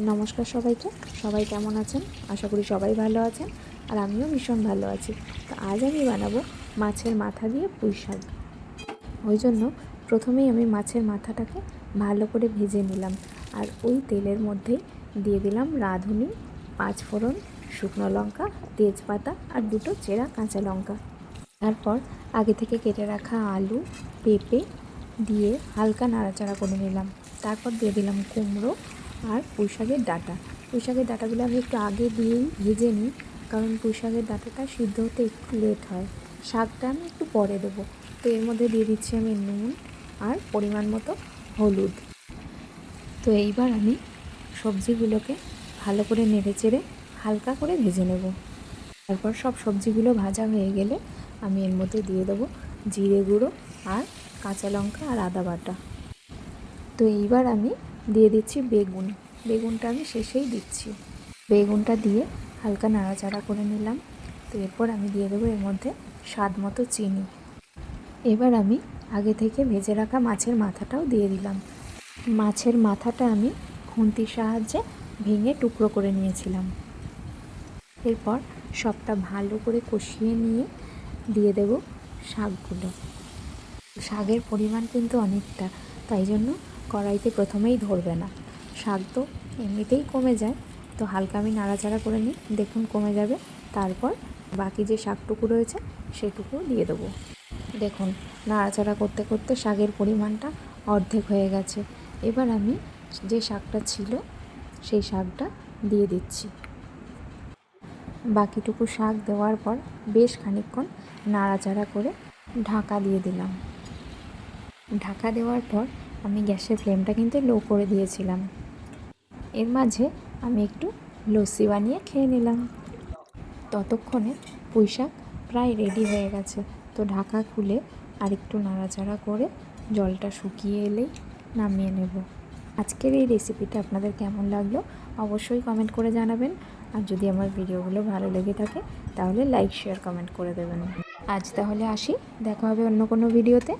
নমস্কার সবাইকে। সবাই কেমন আছেন? আশা করি সবাই ভালো আছেন, আর আমিও ভীষণ ভালো আছি। তো আজ আমি বানাবো মাছের মাথা দিয়ে পুঁই শাক। ওই জন্য প্রথমেই আমি মাছের মাথাটাকে ভালো করে ভেজে নিলাম, আর ওই তেলের মধ্যেই দিয়ে দিলাম রাঁধুনি, 5 ফোড়ন, শুকনো লঙ্কা, তেজপাতা আর 2টো চেরা কাঁচা লঙ্কা। তারপর আগে থেকে কেটে রাখা আলু, পেঁপে দিয়ে হালকা নাড়াচাড়া করে নিলাম। তারপর দিয়ে দিলাম কুমড়ো আর পুঁই শাকের ডাঁটা। পুঁই শাকের ডাঁটাগুলো আমি একটু আগে দিয়েই ভেজে নিই, কারণ পুঁই শাকের ডাঁটাটা সিদ্ধ হতে একটু লেট হয়। শাকটা আমি একটু পরে দেবো। তো এর মধ্যে দিয়ে দিচ্ছি আমি নুন আর পরিমাণ মতো হলুদ। তো এইবার আমি সবজিগুলোকে ভালো করে নেড়েচেড়ে হালকা করে ভেজে নেব। তারপর সব সবজিগুলো ভাজা হয়ে গেলে আমি এর মধ্যে দিয়ে দেবো জিরে গুঁড়ো আর কাঁচা লঙ্কা আর আদা বাটা। তো এইবার আমি দিয়ে দিচ্ছি বেগুনটা আমি শেষেই দিচ্ছি। বেগুনটা দিয়ে হালকা নাড়াচাড়া করে নিলাম। তো এরপর আমি দিয়ে দেবো এর মধ্যে স্বাদ মতো চিনি। এবার আমি আগে থেকে ভেজে রাখা মাছের মাথাটাও দিয়ে দিলাম। মাছের মাথাটা আমি খুন্তির সাহায্যে ভেঙে টুকরো করে নিয়েছিলাম। এরপর সবটা ভালো করে কষিয়ে নিয়ে দিয়ে দেব শাকগুলো। শাকের পরিমাণ কিন্তু অনেকটা, তাই জন্য কড়াইতে প্রথমেই ধরবে না। শাক তো এমনিতেই কমে যায়, তো হালকা আমি নাড়াচাড়া করে নিই, দেখুন কমে যাবে। তারপর বাকি যে শাকটুকু রয়েছে সেটুকু দিয়ে দেবো। দেখুন নাড়াচাড়া করতে করতে শাকের পরিমাণটা অর্ধেক হয়ে গেছে। এবার আমি যে শাকটা ছিল সেই শাকটা দিয়ে দিচ্ছি। বাকিটুকু শাক দেওয়ার পর বেশ খানিকক্ষণ নাড়াচাড়া করে ঢাকা দিয়ে দিলাম। ঢাকা দেওয়ার পর আমি গ্যাসের ফ্লেমটা কিন্তু লো করে দিয়েছিলাম। এর মাঝে আমি একটু লস্যি বানিয়ে খেয়ে নিলাম। ততক্ষণে পুঁই শাক প্রায় রেডি হয়ে গেছে। তো ঢাকা খুলে আর একটু নাড়াচাড়া করে জলটা শুকিয়ে এলেই নামিয়ে নেব। আজকের এই রেসিপিটা আপনাদের কেমন লাগলো অবশ্যই কমেন্ট করে জানাবেন। আর যদি আমার ভিডিওগুলো ভালো লেগে থাকে তাহলে লাইক, শেয়ার, কমেন্ট করে দেবেন। আজ তাহলে আসি, দেখা হবে অন্য কোনো ভিডিওতে।